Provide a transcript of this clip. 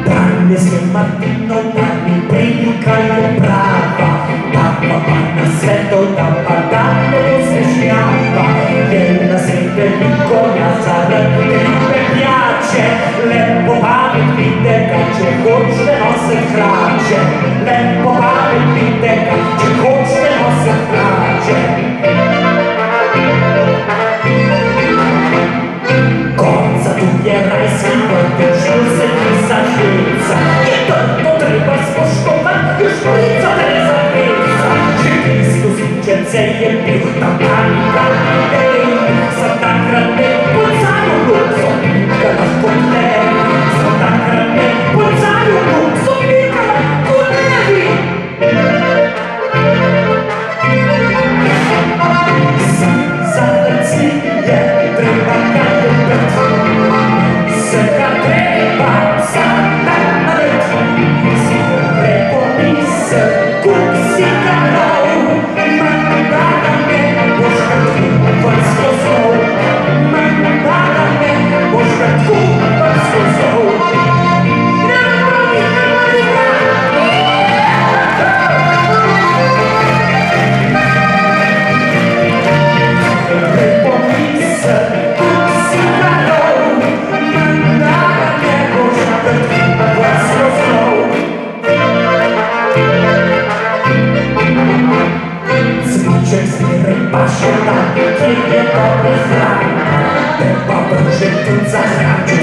Tranne se Martino parli predica je prava, takva pa na svetu, da pa dalje se šljapa. Jedna se veliko nazarati ljube piace, lepo pamet videga, če hočete nosit hlače. Lepo pamet videga, če hočete nosit hlače. Konca tu je rajski vrtič, tu se pisa žica. Je trdo treba spoštovat, još šprica Tereza pisa. Že Kristus učence je bil tam panika idej. Za takrat ne pucajo luk, sopnika lahko ne. Za takrat ne pucajo luk, sopnika lahko ne bi. Za reci je treba kaj ljubet. Vsega treba za nared. Si lepo misel, kup si ga nov. Manj da me boš ga kupan skoznov. Manj da me boš ga kupan skoznov. Lepo misel, kup si ga nov. Manj da me boš ga kupan skoznov. Cviček zmeraj paše tam, kjer je dobre hrane. Te pa brže tudi za hranču